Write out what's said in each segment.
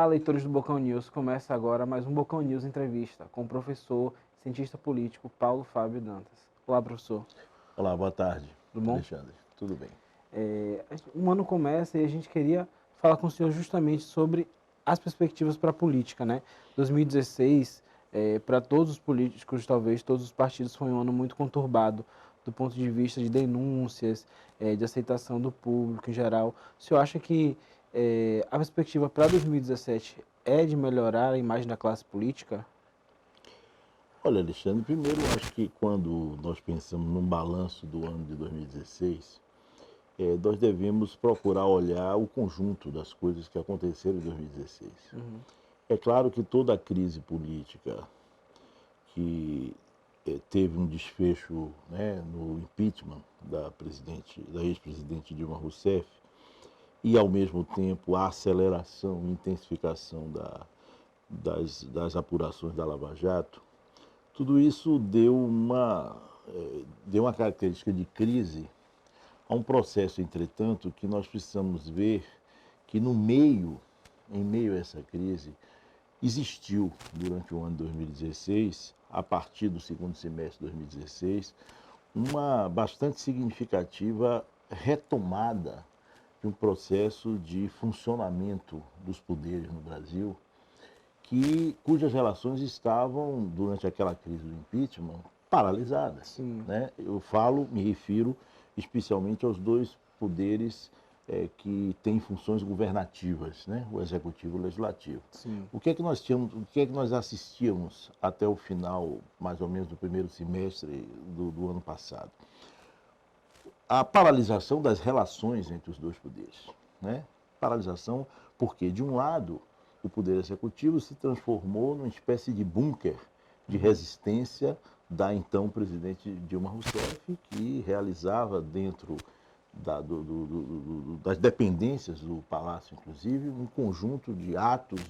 Olá, leitores do Bocão News. Começa agora mais um Bocão News Entrevista com o professor, cientista político Paulo Fábio Dantas. Olá, professor. Olá, boa tarde, Tudo bom? Alexandre. Tudo bem. Um ano começa e a gente queria falar com o senhor justamente sobre as perspectivas para a política, né? 2016, para todos os políticos, talvez todos os partidos, foi um ano muito conturbado do ponto de vista de denúncias, de aceitação do público em geral. O senhor acha que a perspectiva para 2017 é de melhorar a imagem da classe política? Olha, Alexandre, primeiro eu acho que quando nós pensamos num balanço do ano de 2016, nós devemos procurar olhar o conjunto das coisas que aconteceram em 2016. Uhum. É claro que toda a crise política que teve um desfecho, né, no impeachment da ex-presidente Dilma Rousseff, e ao mesmo tempo a aceleração e intensificação das apurações da Lava Jato, tudo isso deu uma característica de crise a um processo, entretanto, que nós precisamos ver que em meio a essa crise, existiu durante o ano de 2016, a partir do segundo semestre de 2016, uma bastante significativa retomada de um processo de funcionamento dos poderes no Brasil, cujas relações estavam, durante aquela crise do impeachment, paralisadas. Sim. Né? Me refiro especialmente aos dois poderes que têm funções governativas, né? O executivo e o legislativo. Sim. O que é que nós tínhamos, o que é que nós assistíamos até o final, mais ou menos, do primeiro semestre do ano passado? A paralisação das relações entre os dois poderes, né? Paralisação porque, de um lado, o Poder Executivo se transformou numa espécie de bunker de resistência da então presidente Dilma Rousseff, que realizava dentro das dependências do Palácio, inclusive, um conjunto de atos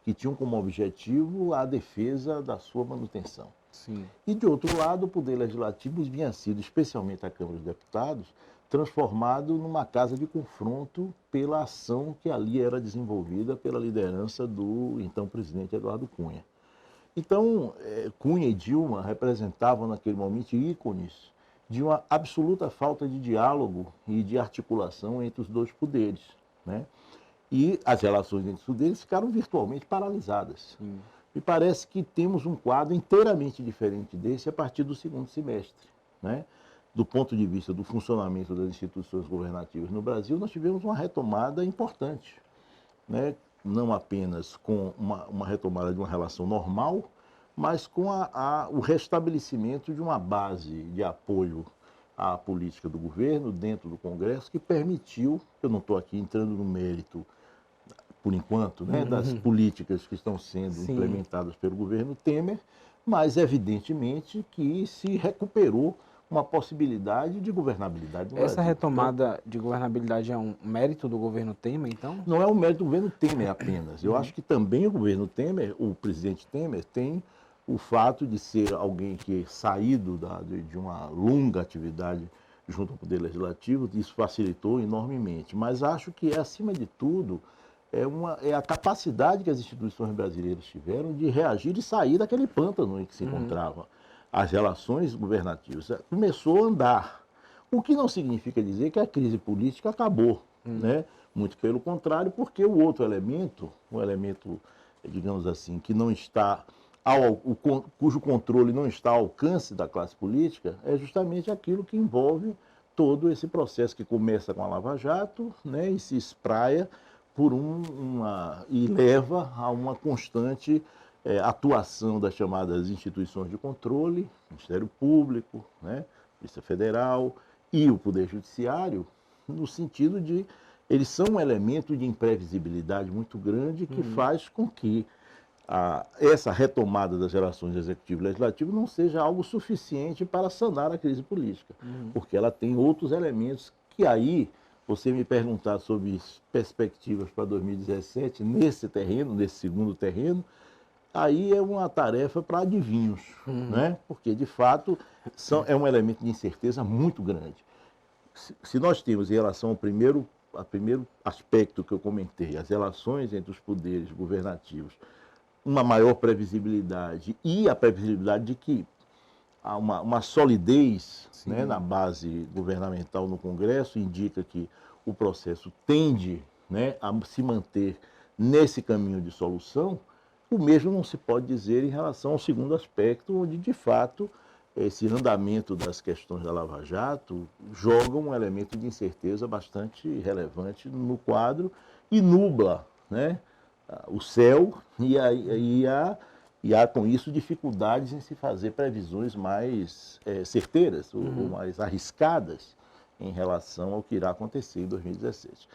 que tinham como objetivo a defesa da sua manutenção. Sim. E, de outro lado, o Poder Legislativo vinha sido, especialmente a Câmara dos Deputados, transformado numa casa de confronto pela ação que ali era desenvolvida pela liderança do então presidente Eduardo Cunha. Então, Cunha e Dilma representavam naquele momento ícones de uma absoluta falta de diálogo e de articulação entre os dois poderes, né? E as relações entre os poderes ficaram virtualmente paralisadas. Sim. Me parece que temos um quadro inteiramente diferente desse a partir do segundo semestre, né? Do ponto de vista do funcionamento das instituições governativas no Brasil, nós tivemos uma retomada importante, né? Não apenas com uma retomada de uma relação normal, mas com o restabelecimento de uma base de apoio à política do governo dentro do Congresso que permitiu, eu não estou aqui entrando no mérito, por enquanto, né, das políticas que estão sendo Sim. implementadas pelo governo Temer, mas evidentemente que se recuperou uma possibilidade de governabilidade no Essa Brasil. retomada de governabilidade é um mérito do governo Temer, então? Não é um mérito do governo Temer apenas. Eu acho que também o governo Temer, o presidente Temer, tem o fato de ser alguém que é saído de uma longa atividade junto ao Poder Legislativo, isso facilitou enormemente. Mas acho que, acima de tudo, é a capacidade que as instituições brasileiras tiveram de reagir e sair daquele pântano em que se encontrava. As relações governativas começou a andar, o que não significa dizer que a crise política acabou, né? Muito pelo contrário, porque o outro elemento, um elemento, digamos assim, que não está cujo controle não está ao alcance da classe política, é justamente aquilo que envolve todo esse processo que começa com a Lava Jato, né, e se espraia e leva a uma constante atuação das chamadas instituições de controle, Ministério Público, né, Polícia Federal e o Poder Judiciário, no sentido de eles são um elemento de imprevisibilidade muito grande que faz com que essa retomada das relações executivo e legislativo não seja algo suficiente para sanar a crise política, porque ela tem outros elementos que aí, você me perguntar sobre perspectivas para 2017, nesse terreno, nesse segundo terreno, aí é uma tarefa para adivinhos, né? Porque, de fato, é um elemento de incerteza muito grande. Se nós temos, em relação ao primeiro primeiro aspecto que eu comentei, as relações entre os poderes governativos, uma maior previsibilidade e a previsibilidade de que há uma solidez, né, na base governamental no Congresso, indica que o processo tende, né, a se manter nesse caminho de solução. O mesmo não se pode dizer em relação ao segundo aspecto, onde, de fato, esse andamento das questões da Lava Jato joga um elemento de incerteza bastante relevante no quadro e nubla, né, o céu e há com isso dificuldades em se fazer previsões mais certeiras ou mais arriscadas em relação ao que irá acontecer em 2017.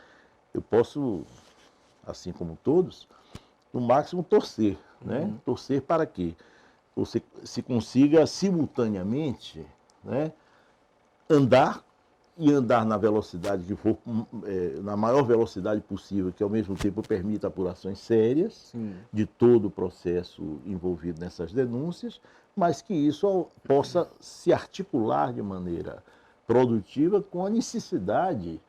Eu posso, assim como todos, no máximo torcer, né? Torcer para que você se consiga simultaneamente, né, andar na velocidade que for, na maior velocidade possível, que ao mesmo tempo permita apurações sérias de todo o processo envolvido nessas denúncias, mas que isso possa se articular de maneira produtiva com a necessidade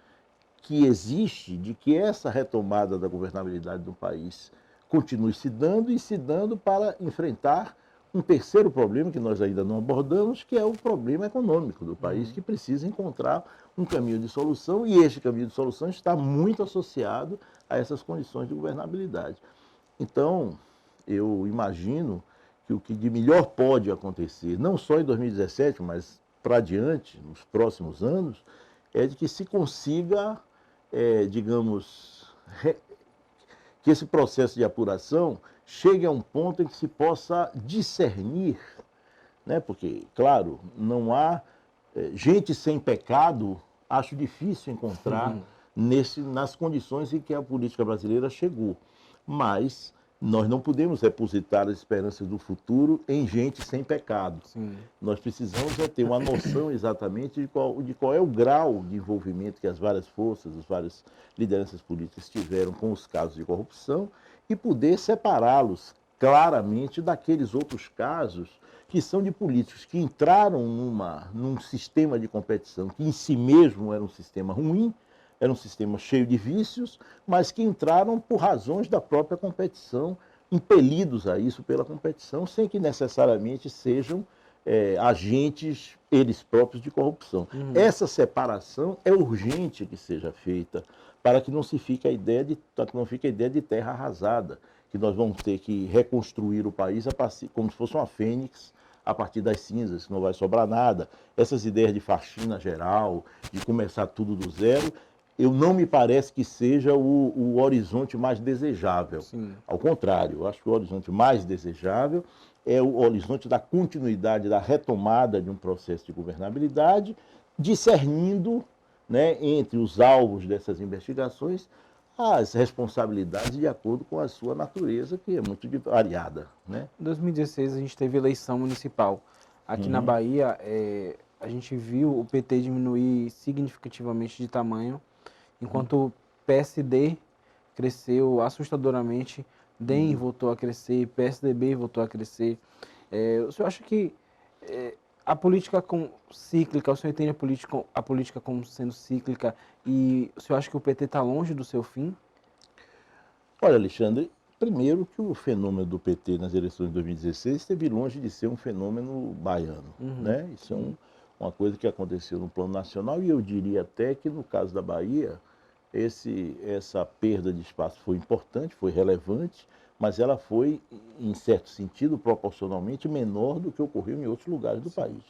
que existe de que essa retomada da governabilidade do país continue se dando para enfrentar um terceiro problema que nós ainda não abordamos, que é o problema econômico do país, que precisa encontrar um caminho de solução, e este caminho de solução está muito associado a essas condições de governabilidade. Então, eu imagino que o que de melhor pode acontecer, não só em 2017, mas para adiante, nos próximos anos, é de que se consiga, digamos, que esse processo de apuração chegue a um ponto em que se possa discernir, né? Porque, claro, não há gente sem pecado, acho difícil encontrar nas condições em que a política brasileira chegou. Mas nós não podemos depositar as esperanças do futuro em gente sem pecado. Nós precisamos ter uma noção exatamente de qual é o grau de envolvimento que as várias forças, as várias lideranças políticas tiveram com os casos de corrupção e poder separá-los claramente daqueles outros casos que são de políticos que entraram num sistema de competição que em si mesmo era um sistema ruim, era um sistema cheio de vícios, mas que entraram por razões da própria competição, impelidos a isso pela competição, sem que necessariamente sejam agentes eles próprios de corrupção. Essa separação é urgente que seja feita para que não fique a ideia de terra arrasada, que nós vamos ter que reconstruir o país como se fosse uma fênix a partir das cinzas, que não vai sobrar nada. Essas ideias de faxina geral, de começar tudo do zero, eu não me parece que seja o horizonte mais desejável. Ao contrário, eu acho que o horizonte mais desejável é o horizonte da continuidade, da retomada de um processo de governabilidade, discernindo, né, entre os alvos dessas investigações as responsabilidades de acordo com a sua natureza, que é muito variada, né? Em 2016 a gente teve eleição municipal. Aqui na Bahia, a gente viu o PT diminuir significativamente de tamanho, enquanto o PSD cresceu assustadoramente, DEM voltou a crescer, PSDB voltou a crescer. O senhor acha que a política cíclica, o senhor entende a política como sendo cíclica, e o senhor acha que o PT está longe do seu fim? Olha, Alexandre, primeiro que o fenômeno do PT nas eleições de 2016 esteve longe de ser um fenômeno baiano, né? Isso é uma coisa que aconteceu no plano nacional, e eu diria até que no caso da Bahia, essa perda de espaço foi importante, foi relevante, mas ela foi, em certo sentido, proporcionalmente menor do que ocorreu em outros lugares do país.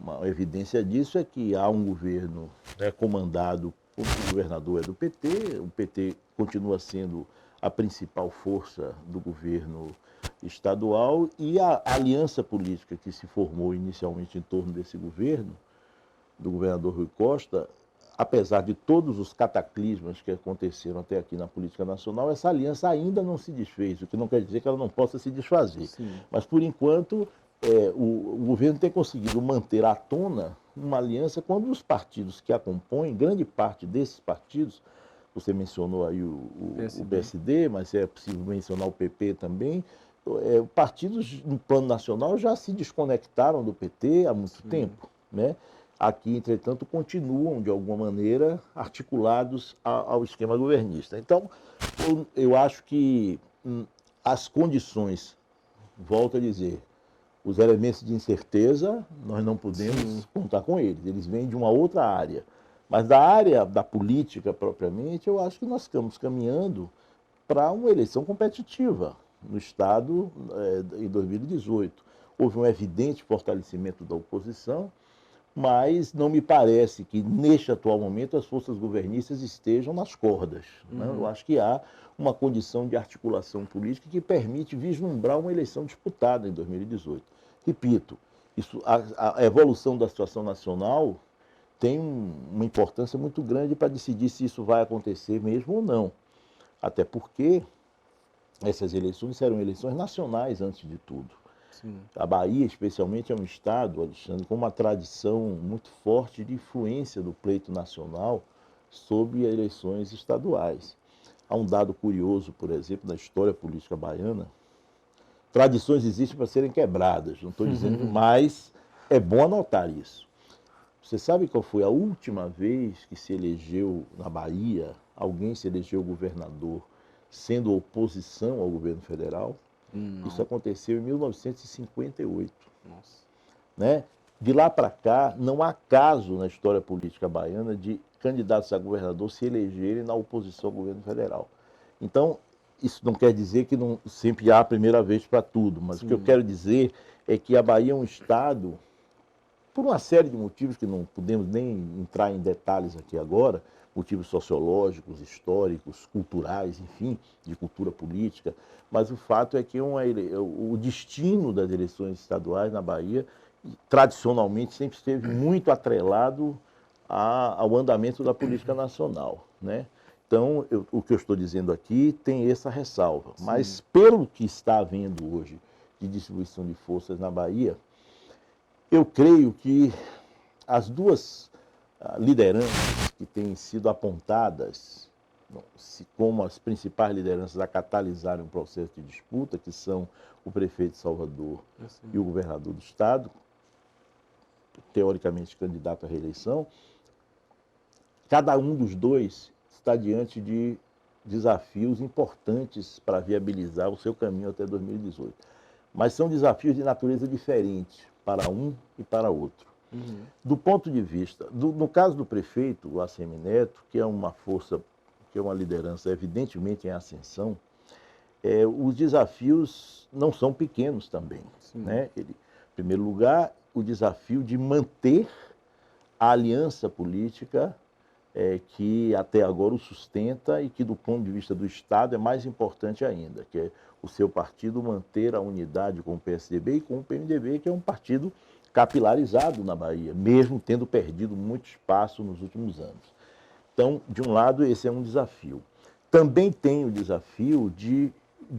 Uma evidência disso é que há um governo, né, comandado, o governador é do PT, o PT continua sendo a principal força do governo estadual, e a aliança política que se formou inicialmente em torno desse governo, do governador Rui Costa, apesar de todos os cataclismas que aconteceram até aqui na política nacional, essa aliança ainda não se desfez, o que não quer dizer que ela não possa se desfazer. Mas, por enquanto, o governo tem conseguido manter à tona uma aliança quando os partidos que a compõem, grande parte desses partidos, você mencionou aí o PSD, mas é possível mencionar o PP também, partidos no plano nacional já se desconectaram do PT há muito tempo, né? aqui, entretanto, continuam, de alguma maneira, articulados ao esquema governista. Então, eu acho que as condições, volto a dizer, os elementos de incerteza, nós não podemos contar com eles vêm de uma outra área. Mas da área da política, propriamente, eu acho que nós estamos caminhando para uma eleição competitiva no Estado em 2018. Houve um evidente fortalecimento da oposição, mas não me parece que, neste atual momento, as forças governistas estejam nas cordas. Né? Eu acho que há uma condição de articulação política que permite vislumbrar uma eleição disputada em 2018. Repito, a evolução da situação nacional tem uma importância muito grande para decidir se isso vai acontecer mesmo ou não. Até porque essas eleições serão eleições nacionais antes de tudo. Sim. A Bahia, especialmente, é um estado, Alexandre, com uma tradição muito forte de influência do pleito nacional sobre as eleições estaduais. Há um dado curioso, por exemplo, na história política baiana. Tradições existem para serem quebradas, não estou dizendo, mas é bom anotar isso. Você sabe qual foi a última vez que se elegeu na Bahia, alguém se elegeu governador sendo oposição ao governo federal? Não. Isso aconteceu em 1958. Nossa. Né? De lá para cá, não há caso na história política baiana de candidatos a governador se elegerem na oposição ao governo federal. Então, isso não quer dizer que não sempre há a primeira vez para tudo, mas o que eu quero dizer é que a Bahia é um estado, por uma série de motivos que não podemos nem entrar em detalhes aqui agora, motivos sociológicos, históricos, culturais, enfim, de cultura política, mas o fato é que o destino das eleições estaduais na Bahia, tradicionalmente, sempre esteve muito atrelado ao andamento da política nacional, né? Então, o que eu estou dizendo aqui tem essa ressalva, mas pelo que está havendo hoje de distribuição de forças na Bahia, eu creio que as duas lideranças que têm sido apontadas como as principais lideranças a catalisarem um processo de disputa, que são o prefeito de Salvador e o governador do estado, teoricamente candidato à reeleição, cada um dos dois está diante de desafios importantes para viabilizar o seu caminho até 2018. Mas são desafios de natureza diferente para um e para outro. Do ponto de vista, no caso do prefeito, o ACM Neto, que é uma força, que é uma liderança evidentemente em ascensão, os desafios não são pequenos também. Né? Em primeiro lugar, o desafio de manter a aliança política que até agora o sustenta e que, do ponto de vista do Estado, é mais importante ainda, que é o seu partido manter a unidade com o PSDB e com o PMDB, que é um partido capilarizado na Bahia, mesmo tendo perdido muito espaço nos últimos anos. Então, de um lado, esse é um desafio. Também tem o desafio de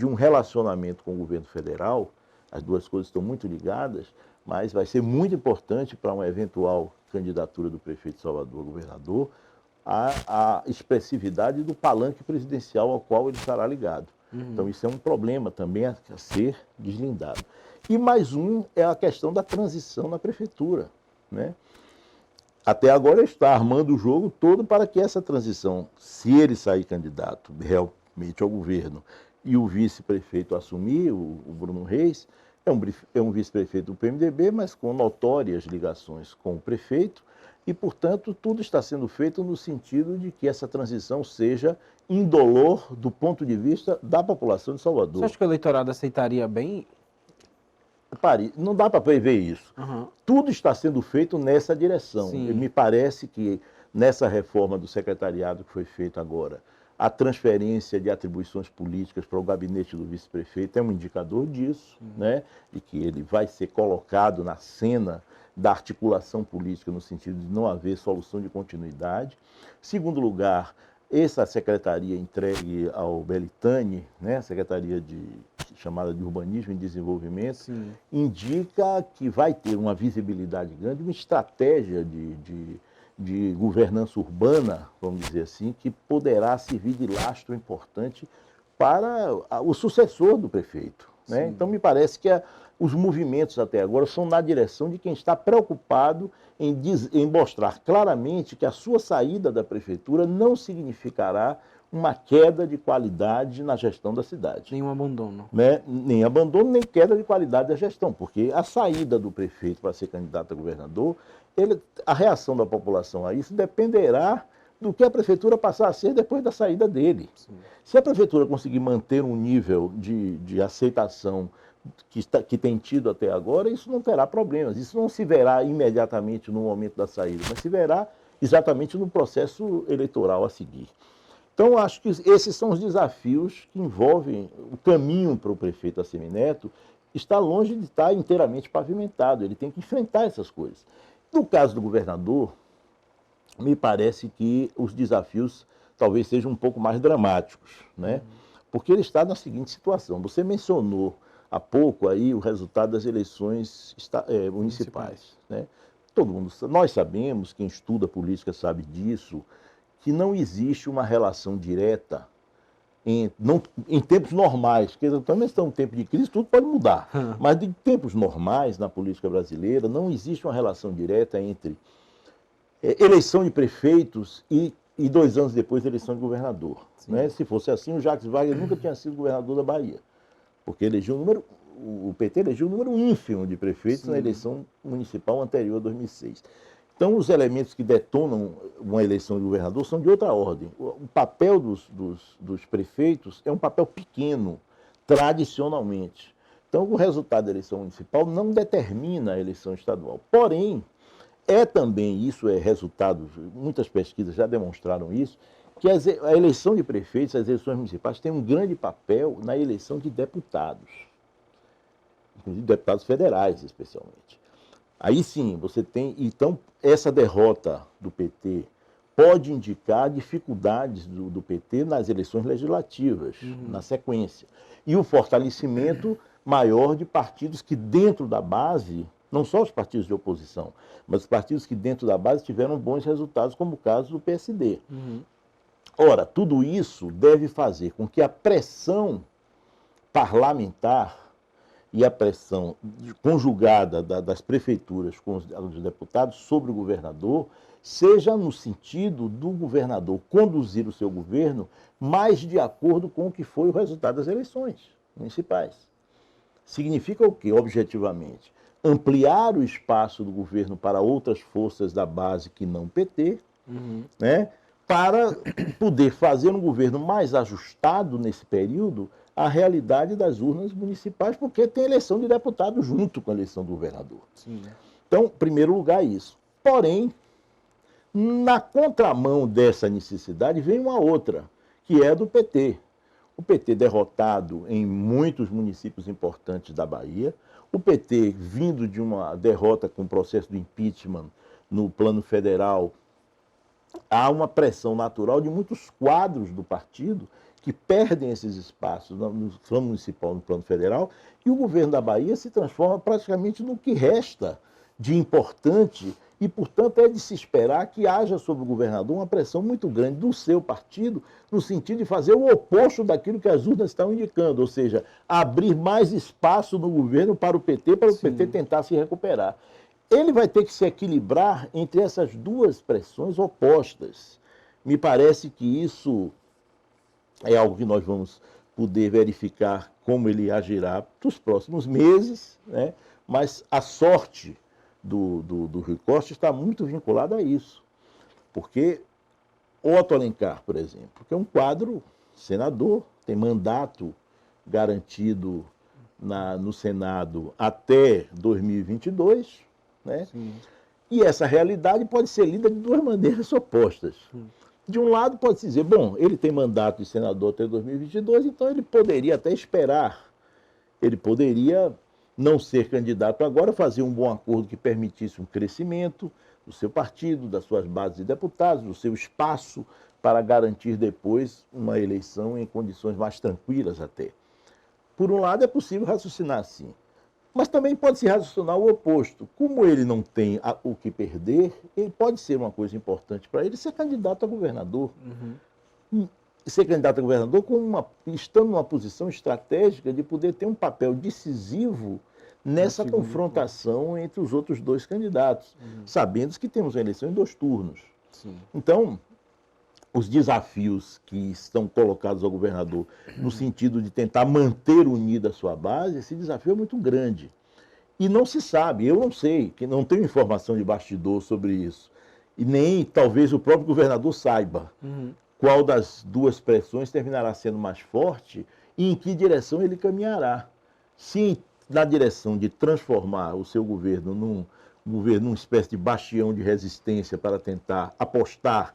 um relacionamento com o governo federal, as duas coisas estão muito ligadas, mas vai ser muito importante para uma eventual candidatura do prefeito de Salvador a governador, a expressividade do palanque presidencial ao qual ele estará ligado. Então, isso é um problema também a ser deslindado. E mais um é a questão da transição na prefeitura. Né? Até agora ele está armando o jogo todo para que essa transição, se ele sair candidato realmente ao governo e o vice-prefeito assumir, o Bruno Reis, é um vice-prefeito do PMDB, mas com notórias ligações com o prefeito, e, portanto, tudo está sendo feito no sentido de que essa transição seja indolor do ponto de vista da população de Salvador. Você acha que o eleitorado aceitaria bem? Não dá para prever isso. Tudo está sendo feito nessa direção. Me parece que nessa reforma do secretariado que foi feita agora, a transferência de atribuições políticas para o gabinete do vice-prefeito é um indicador disso, né? De que ele vai ser colocado na cena da articulação política no sentido de não haver solução de continuidade. Segundo lugar, essa secretaria entregue ao Belitani, né, secretaria chamada de Urbanismo e Desenvolvimento, indica que vai ter uma visibilidade grande, uma estratégia de governança urbana, vamos dizer assim, que poderá servir de lastro importante para o sucessor do prefeito. Né? Então, me parece que os movimentos até agora são na direção de quem está preocupado em mostrar claramente que a sua saída da prefeitura não significará uma queda de qualidade na gestão da cidade. Nenhum abandono. Né? Nem abandono, nem queda de qualidade da gestão, porque a saída do prefeito para ser candidato a governador, a reação da população a isso dependerá do que a prefeitura passar a ser depois da saída dele. Sim. Se a prefeitura conseguir manter um nível de aceitação que tem tido até agora, isso não terá problemas. Isso não se verá imediatamente no momento da saída, mas se verá exatamente no processo eleitoral a seguir. Então, acho que esses são os desafios que envolvem o caminho para o prefeito Assemineto. Está longe de estar inteiramente pavimentado, ele tem que enfrentar essas coisas. No caso do governador, me parece que os desafios talvez sejam um pouco mais dramáticos, né? Porque ele está na seguinte situação. Você mencionou há pouco aí o resultado das eleições municipais, né? Todo mundo, nós sabemos, quem estuda política sabe disso, que não existe uma relação direta em tempos normais, porque também estamos em tempo de crise, tudo pode mudar, mas em tempos normais na política brasileira não existe uma relação direta entre eleição de prefeitos e 2 anos depois eleição de governador. Né? Se fosse assim, o Jacques Wagner nunca tinha sido governador da Bahia, porque o PT elegeu um número ínfimo de prefeitos na eleição municipal anterior a 2006. Então, os elementos que detonam uma eleição de governador são de outra ordem. O papel dos prefeitos é um papel pequeno, tradicionalmente. Então, o resultado da eleição municipal não determina a eleição estadual. Porém, isso é resultado, muitas pesquisas já demonstraram isso, que a eleição de prefeitos, as eleições municipais, têm um grande papel na eleição de deputados, inclusive deputados federais, especialmente. Aí sim, você tem. Então, essa derrota do PT pode indicar dificuldades do PT nas eleições legislativas, na sequência. E o fortalecimento maior de partidos que, dentro da base, não só os partidos de oposição, mas os partidos que, dentro da base, tiveram bons resultados, como o caso do PSD. Ora, tudo isso deve fazer com que a pressão parlamentar e a pressão conjugada das prefeituras com os deputados sobre o governador seja no sentido do governador conduzir o seu governo mais de acordo com o que foi o resultado das eleições municipais. Significa o quê, objetivamente? Ampliar o espaço do governo para outras forças da base que não PT, né, para poder fazer um governo mais ajustado nesse período a realidade das urnas municipais, porque tem eleição de deputado junto com a eleição do governador. Sim. Então, em primeiro lugar, isso. Porém, na contramão dessa necessidade vem uma outra, que é a do PT. O PT derrotado em muitos municípios importantes da Bahia, o PT vindo de uma derrota com o processo do impeachment no plano federal, há uma pressão natural de muitos quadros do partido que perdem esses espaços no plano municipal, no plano federal, e o governo da Bahia se transforma praticamente no que resta de importante e, portanto, é de se esperar que haja sobre o governador uma pressão muito grande do seu partido no sentido de fazer o oposto daquilo que as urnas estão indicando, ou seja, abrir mais espaço no governo para o PT tentar se recuperar. Ele vai ter que se equilibrar entre essas duas pressões opostas. Me parece que isso é algo que nós vamos poder verificar como ele agirá nos próximos meses, né? Mas a sorte do Rui Costa está muito vinculada a isso. Porque Otto Alencar, por exemplo, que é um quadro senador, tem mandato garantido no Senado até 2022, né? Sim. E essa realidade pode ser lida de duas maneiras opostas. De um lado, pode-se dizer, bom, ele tem mandato de senador até 2022, então ele poderia até esperar. Ele poderia não ser candidato agora, fazer um bom acordo que permitisse um crescimento do seu partido, das suas bases de deputados, do seu espaço, para garantir depois uma eleição em condições mais tranquilas até. Por um lado, é possível raciocinar assim. Mas também pode-se raciocinar o oposto. Como ele não tem o que perder, ele pode ser uma coisa importante para ele ser candidato a governador. Ser candidato a governador estando numa posição estratégica de poder ter um papel decisivo nessa confrontação entre os outros dois candidatos, sabendo que temos a eleição em 2 turnos. Sim. Então, os desafios que estão colocados ao governador no sentido de tentar manter unida a sua base, esse desafio é muito grande. E não se sabe, eu não sei, que não tenho informação de bastidor sobre isso. E nem talvez o próprio governador saiba qual das duas pressões terminará sendo mais forte e em que direção ele caminhará. Se na direção de transformar o seu governo numa espécie de bastião de resistência para tentar apostar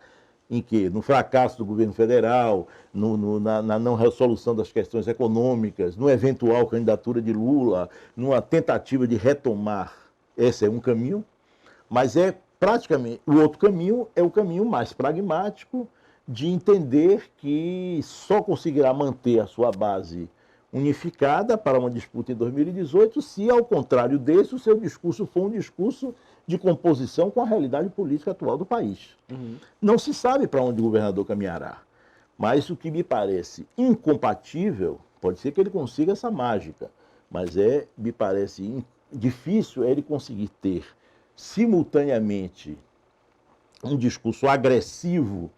em quê? No fracasso do governo federal, na não resolução das questões econômicas, no eventual candidatura de Lula, numa tentativa de retomar. Esse é um caminho, mas é praticamente o outro caminho é o caminho mais pragmático de entender que só conseguirá manter a sua base unificada para uma disputa em 2018 se, ao contrário desse, o seu discurso for um discurso de composição com a realidade política atual do país. Não se sabe para onde o governador caminhará, mas o que me parece incompatível, pode ser que ele consiga essa mágica, mas me parece difícil ele conseguir ter simultaneamente um discurso agressivo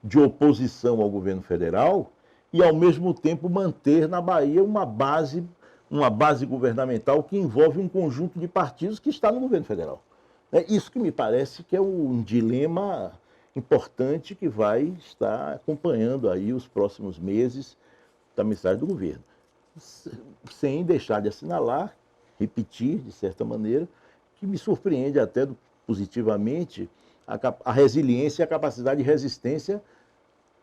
de oposição ao governo federal e, ao mesmo tempo, manter na Bahia uma base governamental que envolve um conjunto de partidos que está no governo federal. É isso que me parece que é um dilema importante que vai estar acompanhando aí os próximos meses da mensagem do governo. Sem deixar de assinalar, repetir, de certa maneira, que me surpreende até positivamente a resiliência e a capacidade de resistência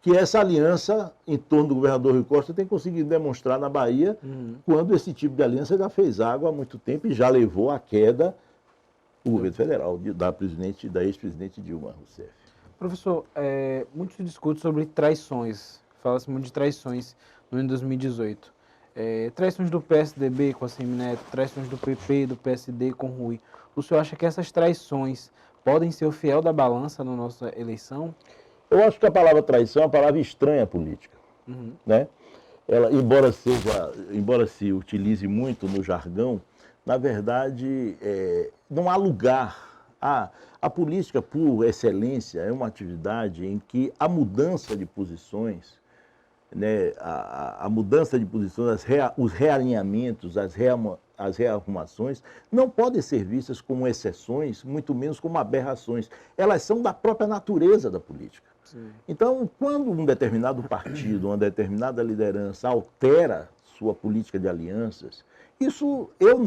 que essa aliança em torno do governador Rui Costa tem conseguido demonstrar na Bahia, quando esse tipo de aliança já fez água há muito tempo e já levou à queda do governo federal, da ex-presidente Dilma Rousseff. Professor, muito se discute sobre traições, fala-se muito de traições no ano de 2018. Traições do PSDB com a Semineto, traições do PP e do PSD com Rui. O senhor acha que essas traições podem ser o fiel da balança na nossa eleição? Eu acho que a palavra traição é uma palavra estranha à política. Né? Ela, embora se utilize muito no jargão, na verdade, não há lugar. A política, por excelência, é uma atividade em que a mudança de posições, né, a mudança de posições, os realinhamentos, as rearrumações, não podem ser vistas como exceções, muito menos como aberrações. Elas são da própria natureza da política. Sim. Então, quando um determinado partido, uma determinada liderança altera sua política de alianças, isso eu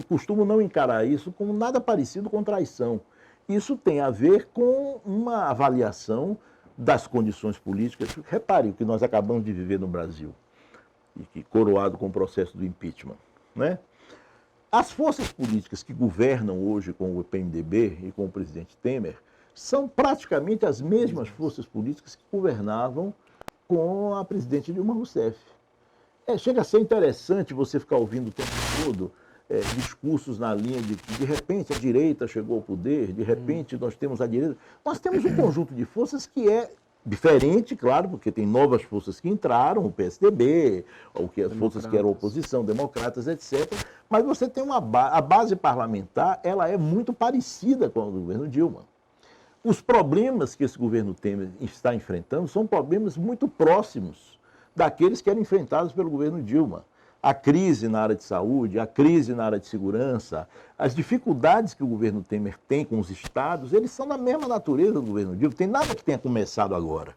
costumo não encarar isso como nada parecido com traição. Isso tem a ver com uma avaliação das condições políticas. Repare o que nós acabamos de viver no Brasil, e que coroado com o processo do impeachment, né? As forças políticas que governam hoje com o PMDB e com o presidente Temer são praticamente as mesmas forças políticas que governavam com a presidente Dilma Rousseff. Chega a ser interessante você ficar ouvindo o tempo todo discursos na linha de repente a direita chegou ao poder, de repente nós temos a direita. Nós temos um conjunto de forças que é diferente, claro, porque tem novas forças que entraram, o PSDB, as forças que eram oposição, democratas, etc. Mas você tem a base parlamentar, ela é muito parecida com a do governo Dilma. Os problemas que esse governo Temer está enfrentando são problemas muito próximos daqueles que eram enfrentados pelo governo Dilma. A crise na área de saúde, a crise na área de segurança, as dificuldades que o governo Temer tem com os estados, eles são da mesma natureza do governo Dilma. Tem nada que tenha começado agora.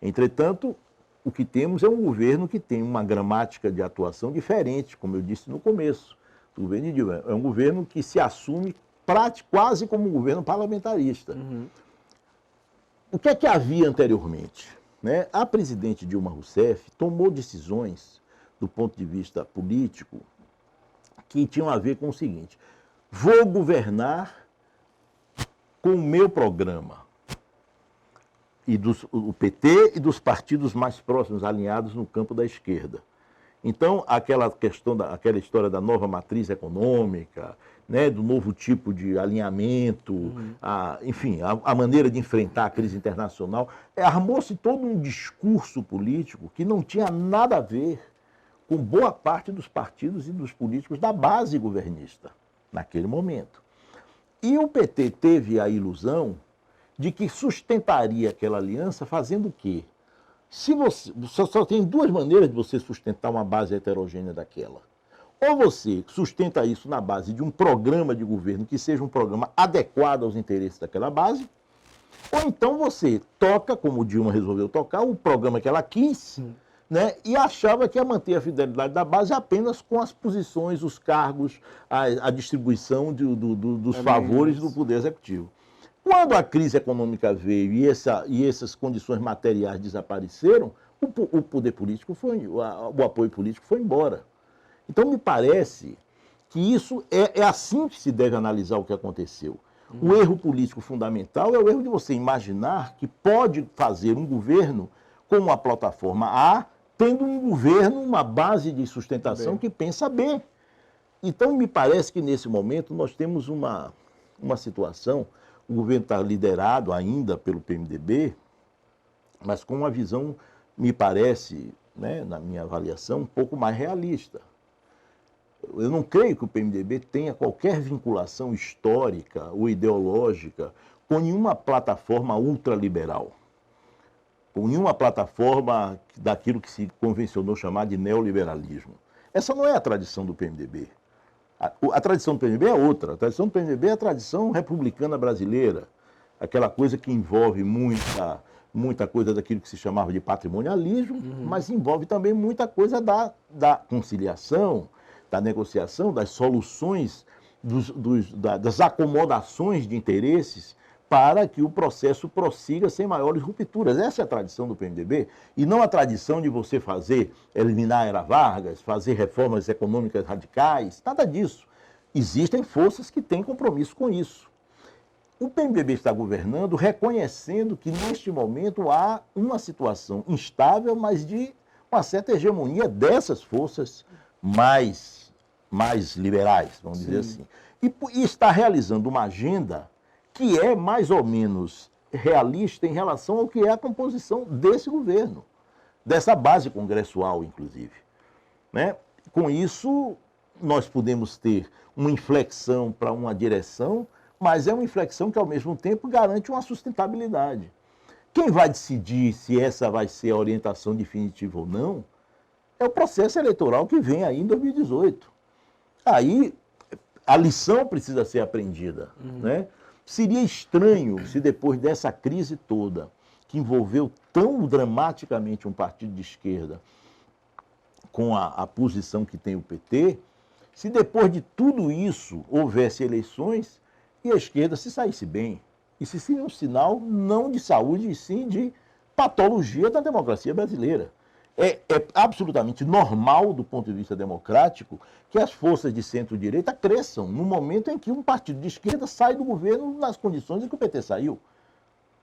Entretanto, o que temos é um governo que tem uma gramática de atuação diferente, como eu disse no começo, do governo Dilma. É um governo que se assume quase como um governo parlamentarista. O que é que havia anteriormente? Né? A presidente Dilma Rousseff tomou decisões do ponto de vista político, que tinham a ver com o seguinte: vou governar com o meu programa, e o PT e dos partidos mais próximos, alinhados no campo da esquerda. Então, aquela história da nova matriz econômica, né, do novo tipo de alinhamento, enfim, a maneira de enfrentar a crise internacional, armou-se todo um discurso político que não tinha nada a ver com boa parte dos partidos e dos políticos da base governista, naquele momento. E o PT teve a ilusão de que sustentaria aquela aliança fazendo o quê? Se você só tem duas maneiras de você sustentar uma base heterogênea daquela. Ou você sustenta isso na base de um programa de governo que seja um programa adequado aos interesses daquela base, ou então você toca, como o Dilma resolveu tocar, o programa que ela quis, né, e achava que ia manter a fidelidade da base apenas com as posições, os cargos, a distribuição dos favores do Poder Executivo. Quando a crise econômica veio e essas condições materiais desapareceram, o poder político o apoio político foi embora. Então, me parece que isso é assim que se deve analisar o que aconteceu. O erro político fundamental é o erro de você imaginar que pode fazer um governo com uma plataforma A, tendo um governo, uma base de sustentação que pensa B. Então, me parece que nesse momento nós temos uma situação, o governo está liderado ainda pelo PMDB, mas com uma visão, me parece, né, na minha avaliação, um pouco mais realista. Eu não creio que o PMDB tenha qualquer vinculação histórica ou ideológica com nenhuma plataforma ultraliberal, com nenhuma plataforma daquilo que se convencionou chamar de neoliberalismo. Essa não é a tradição do PMDB. A tradição do PMDB é outra. A tradição do PMDB é a tradição republicana brasileira, aquela coisa que envolve muita coisa daquilo que se chamava de patrimonialismo, mas envolve também muita coisa da conciliação, da negociação, das soluções, das acomodações de interesses para que o processo prossiga sem maiores rupturas. Essa é a tradição do PMDB, e não a tradição de você eliminar a Era Vargas, fazer reformas econômicas radicais, nada disso. Existem forças que têm compromisso com isso. O PMDB está governando reconhecendo que, neste momento, há uma situação instável, mas de uma certa hegemonia dessas forças mais liberais, vamos dizer assim. E está realizando uma agenda que é mais ou menos realista em relação ao que é a composição desse governo, dessa base congressual, inclusive. Né? Com isso, nós podemos ter uma inflexão para uma direção, mas é uma inflexão que, ao mesmo tempo, garante uma sustentabilidade. Quem vai decidir se essa vai ser a orientação definitiva ou não é o processo eleitoral que vem aí em 2018. Aí a lição precisa ser aprendida, né? Seria estranho se depois dessa crise toda, que envolveu tão dramaticamente um partido de esquerda com a posição que tem o PT, se depois de tudo isso houvesse eleições e a esquerda se saísse bem. Isso seria um sinal não de saúde, e sim de patologia da democracia brasileira. É absolutamente normal, do ponto de vista democrático, que as forças de centro-direita cresçam no momento em que um partido de esquerda sai do governo nas condições em que o PT saiu.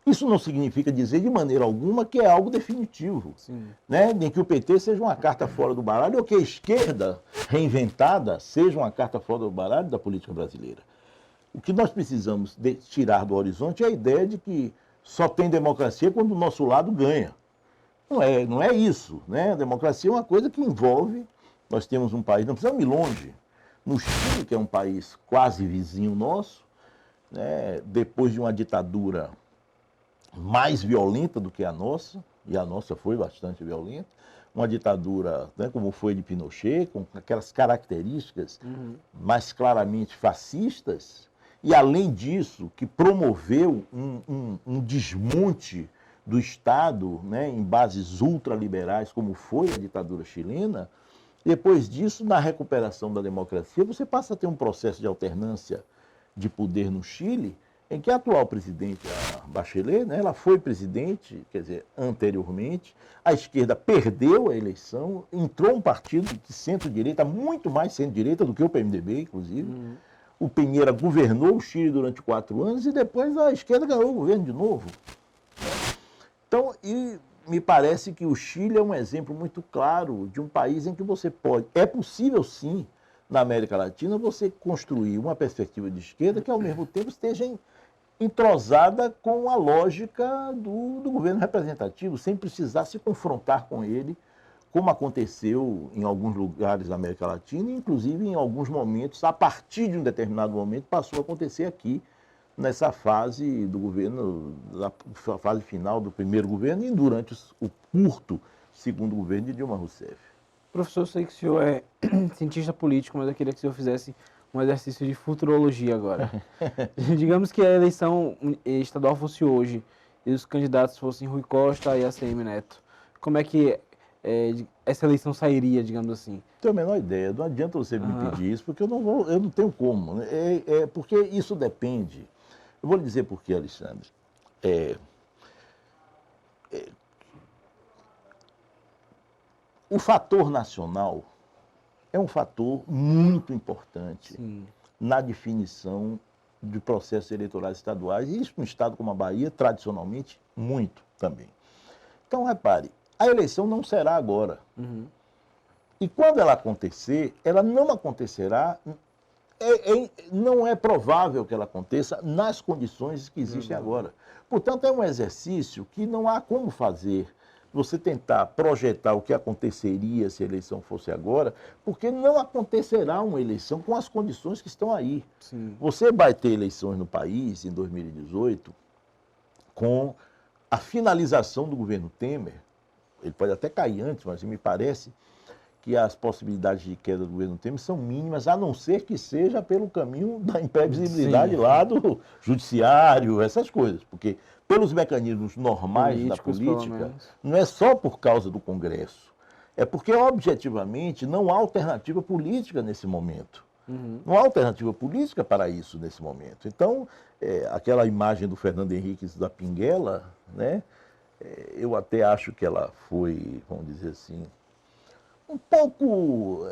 Isso não significa dizer de maneira alguma que é algo definitivo, né? Nem que o PT seja uma carta fora do baralho ou que a esquerda reinventada seja uma carta fora do baralho da política brasileira. O que nós precisamos tirar do horizonte é a ideia de que só tem democracia quando o nosso lado ganha. Não é isso, né? A democracia é uma coisa que envolve, nós temos um país, não precisamos ir longe, no Chile, que é um país quase vizinho nosso, né? Depois de uma ditadura mais violenta do que a nossa, e a nossa foi bastante violenta, uma ditadura, né, como foi de Pinochet, com aquelas características mais claramente fascistas, e além disso, que promoveu um desmonte do Estado, né, em bases ultraliberais, como foi a ditadura chilena. Depois disso, na recuperação da democracia, você passa a ter um processo de alternância de poder no Chile, em que a atual presidente, a Bachelet, né, ela foi presidente, quer dizer, anteriormente, a esquerda perdeu a eleição, entrou um partido de centro-direita, muito mais centro-direita do que o PMDB, inclusive. O Piñera governou o Chile durante 4 anos e depois a esquerda ganhou o governo de novo. Então, e me parece que o Chile é um exemplo muito claro de um país em que você pode... É possível, sim, na América Latina, você construir uma perspectiva de esquerda que, ao mesmo tempo, esteja entrosada com a lógica do governo representativo, sem precisar se confrontar com ele como aconteceu em alguns lugares da América Latina, e inclusive em alguns momentos, a partir de um determinado momento, passou a acontecer aqui, nessa fase do governo, na fase final do primeiro governo e durante o curto segundo governo de Dilma Rousseff. Professor, eu sei que o senhor é cientista político, mas eu queria que o senhor fizesse um exercício de futurologia agora. Digamos que a eleição estadual fosse hoje e os candidatos fossem Rui Costa e ACM Neto. Como é que essa eleição sairia, digamos assim? Tenho a menor ideia, não adianta você me pedir isso, porque eu não tenho como. Porque isso depende. Eu vou lhe dizer por quê, Alexandre. O fator nacional é um fator muito importante Sim. na definição de processos eleitorais estaduais, e isso no estado como a Bahia, tradicionalmente, muito também. Então, repare, a eleição não será agora. Uhum. E quando ela acontecer, ela não acontecerá, não é provável que ela aconteça nas condições que existem agora. Portanto, é um exercício que não há como fazer você tentar projetar o que aconteceria se a eleição fosse agora, porque não acontecerá uma eleição com as condições que estão aí. Sim. Você vai ter eleições no país em 2018 com a finalização do governo Temer. Ele pode até cair antes, mas me parece que as possibilidades de queda do governo Temer são mínimas, a não ser que seja pelo caminho da imprevisibilidade lá do judiciário, essas coisas. Porque pelos mecanismos normais da política, não é só por causa do Congresso. É porque, objetivamente, não há alternativa política nesse momento. Uhum. Não há alternativa política para isso nesse momento. Então, aquela imagem do Fernando Henrique da Pinguela, né, eu até acho que ela foi, vamos dizer assim, um pouco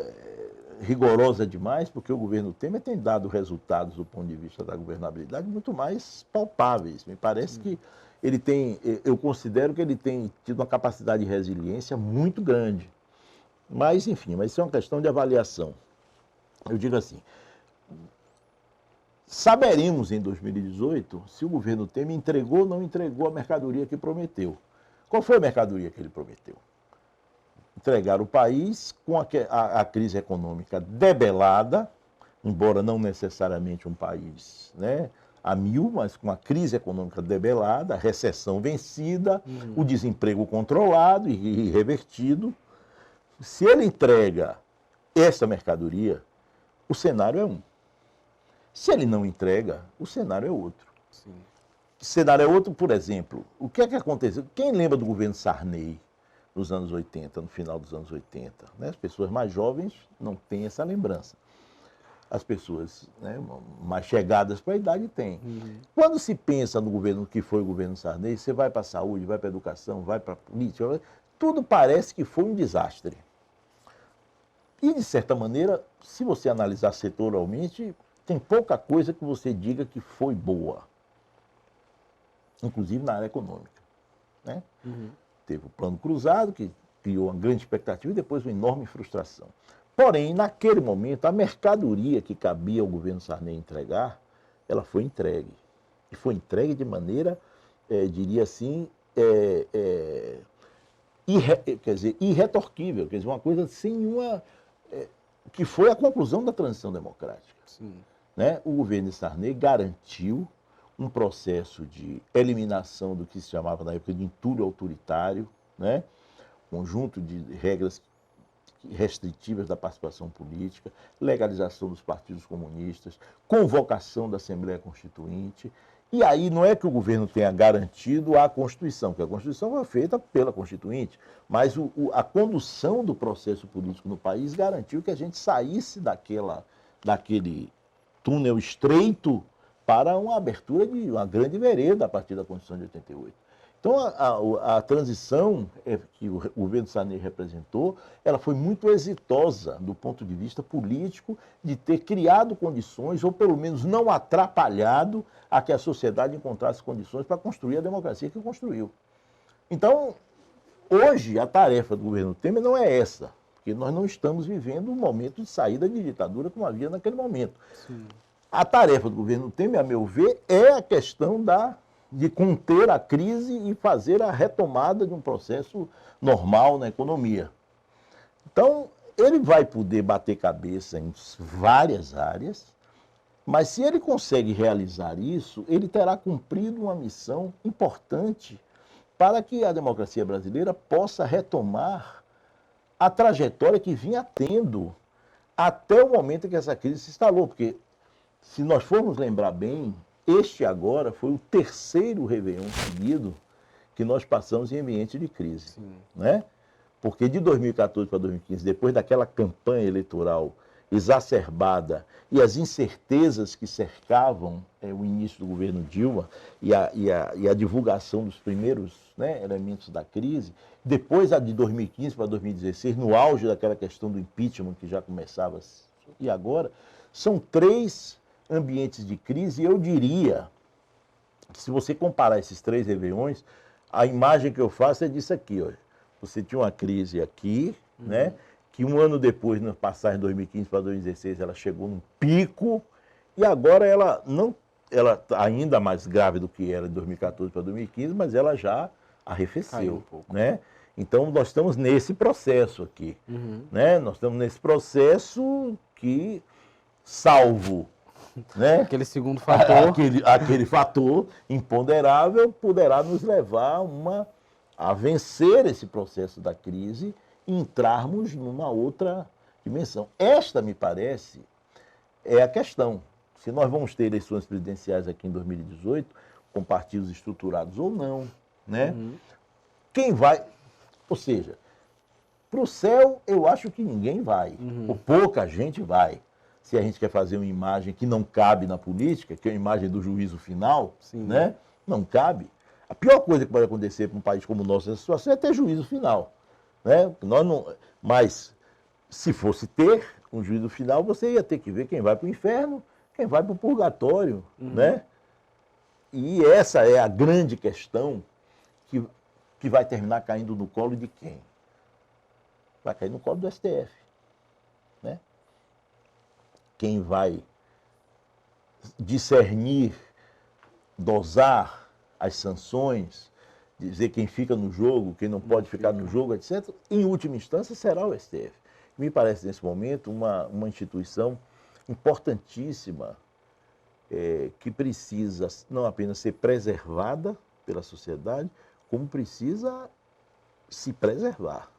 rigorosa demais, porque o governo Temer tem dado resultados do ponto de vista da governabilidade muito mais palpáveis. Me parece que ele tem, eu considero que ele tem tido uma capacidade de resiliência muito grande. Mas, enfim, mas isso é uma questão de avaliação. Eu digo assim, saberemos em 2018 se o governo Temer entregou ou não entregou a mercadoria que prometeu. Qual foi a mercadoria que ele prometeu? Entregar o país com a crise econômica debelada, embora não necessariamente um país, né, a mil, mas com a crise econômica debelada, a recessão vencida, o desemprego controlado e revertido. Se ele entrega essa mercadoria, o cenário é um. Se ele não entrega, o cenário é outro. Sim. O cenário é outro, por exemplo, o que é que aconteceu? Quem lembra do governo Sarney nos anos 80, no final dos anos 80? Né? As pessoas mais jovens não têm essa lembrança. As pessoas, né, mais chegadas para a idade têm. Quando se pensa no governo que foi o governo Sarney, você vai para a saúde, vai para a educação, vai para a política, tudo parece que foi um desastre. E, de certa maneira, se você analisar setorialmente, tem pouca coisa que você diga que foi boa. Inclusive na área econômica. Né? Teve o Plano Cruzado, que criou uma grande expectativa e depois uma enorme frustração. Porém, naquele momento, a mercadoria que cabia ao governo Sarney entregar, ela foi entregue. E foi entregue de maneira, diria assim, irretorquível, quer dizer, uma coisa sem nenhuma... que foi a conclusão da transição democrática. Sim. Né? O governo Sarney garantiu um processo de eliminação do que se chamava na época de entulho autoritário, né? Conjunto de regras restritivas da participação política, legalização dos partidos comunistas, convocação da Assembleia Constituinte. E aí não é que o governo tenha garantido a Constituição, porque a Constituição foi feita pela Constituinte, mas a condução do processo político no país garantiu que a gente saísse daquele túnel estreito para uma abertura de uma grande vereda a partir da Constituição de 88. Então, a transição que o governo Sarney representou, ela foi muito exitosa do ponto de vista político, de ter criado condições, ou pelo menos não atrapalhado, a que a sociedade encontrasse condições para construir a democracia que construiu. Então, hoje, a tarefa do governo Temer não é essa, porque nós não estamos vivendo um momento de saída de ditadura como havia naquele momento. Sim. A tarefa do governo Temer, a meu ver, é a questão de conter a crise e fazer a retomada de um processo normal na economia. Então, ele vai poder bater cabeça em várias áreas, mas se ele consegue realizar isso, ele terá cumprido uma missão importante para que a democracia brasileira possa retomar a trajetória que vinha tendo até o momento em que essa crise se instalou. Porque, se nós formos lembrar bem, este agora foi o terceiro Réveillon seguido que nós passamos em ambiente de crise. Sim. Né? Porque de 2014 para 2015, depois daquela campanha eleitoral exacerbada e as incertezas que cercavam o início do governo Dilma e a divulgação dos primeiros, né, elementos da crise, depois a de 2015 para 2016, no auge daquela questão do impeachment que já começava, e agora, são 3 ambientes de crise, e eu diria que se você comparar esses 3 réveillões, a imagem que eu faço é disso aqui, olha. Você tinha uma crise aqui, né? Que um ano depois, na passagem de 2015 para 2016, ela chegou num pico, e agora ela está ainda mais grave do que era de 2014 para 2015, mas ela já arrefeceu. Um pouco. Né? Então, nós estamos nesse processo aqui. Né? Nós estamos nesse processo que, salvo, né, aquele segundo fator, aquele fator imponderável, poderá nos levar a vencer esse processo da crise e entrarmos numa outra dimensão. Esta, me parece, é a questão. Se nós vamos ter eleições presidenciais aqui em 2018, com partidos estruturados ou não, né? Quem vai... Ou seja, para o céu, eu acho que ninguém vai. Ou pouca gente vai. Se a gente quer fazer uma imagem que não cabe na política, que é a imagem do juízo final, né? Não cabe. A pior coisa que pode acontecer para um país como o nosso nessa situação é ter juízo final. Né? Nós não... Mas, se fosse ter um juízo final, você ia ter que ver quem vai para o inferno, quem vai para o purgatório. Né? E essa é a grande questão que vai terminar caindo no colo de quem? Vai cair no colo do STF. Né? Quem vai discernir, dosar as sanções, dizer quem fica no jogo, quem não pode ficar no jogo, etc., em última instância será o STF. Me parece, nesse momento, uma instituição importantíssima que precisa não apenas ser preservada pela sociedade, como precisa se preservar,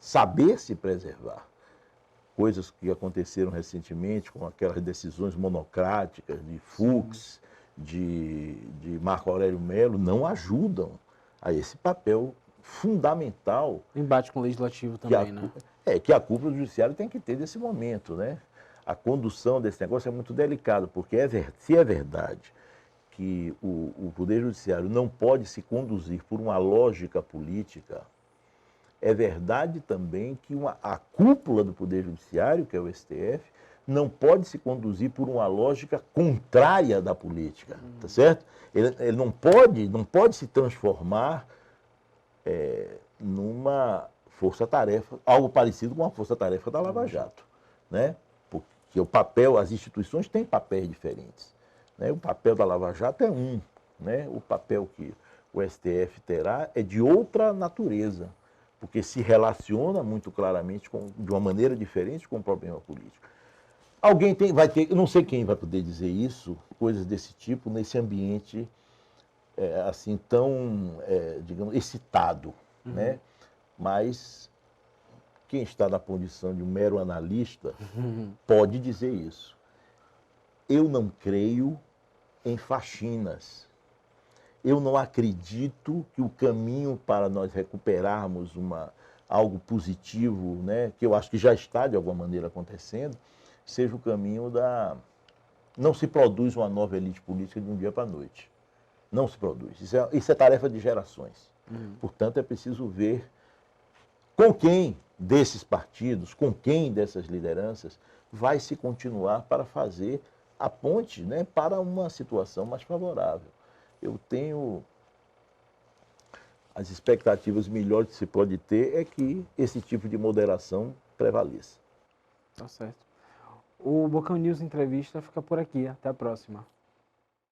saber se preservar. Coisas que aconteceram recentemente, como aquelas decisões monocráticas de Fux, de Marco Aurélio Melo, não ajudam a esse papel fundamental. Embate com o legislativo também, né? Que a cúpula do judiciário tem que ter nesse momento, né? A condução desse negócio é muito delicado, porque se é verdade que o Poder Judiciário não pode se conduzir por uma lógica política, é verdade também que a cúpula do Poder Judiciário, que é o STF, não pode se conduzir por uma lógica contrária da política, tá certo? Ele não pode se transformar numa força-tarefa, algo parecido com a força-tarefa da Lava Jato, né? Porque as instituições têm papéis diferentes, né? O papel da Lava Jato é um, né? O papel que o STF terá é de outra natureza, porque se relaciona muito claramente de uma maneira diferente com o problema político. Alguém vai ter, eu não sei quem vai poder dizer isso, coisas desse tipo, nesse ambiente assim tão, digamos, excitado, né? Mas quem está na condição de um mero analista pode dizer isso. Eu não creio em faxinas. Eu não acredito que o caminho para nós recuperarmos algo positivo, né, que eu acho que já está de alguma maneira acontecendo, seja o caminho Não se produz uma nova elite política de um dia para a noite. Não se produz. Isso é tarefa de gerações. Portanto, é preciso ver com quem desses partidos, com quem dessas lideranças vai se continuar para fazer a ponte, né, para uma situação mais favorável. Eu tenho as expectativas melhores que se pode ter é que esse tipo de moderação prevaleça. Tá certo. O Bocão News Entrevista fica por aqui. Até a próxima.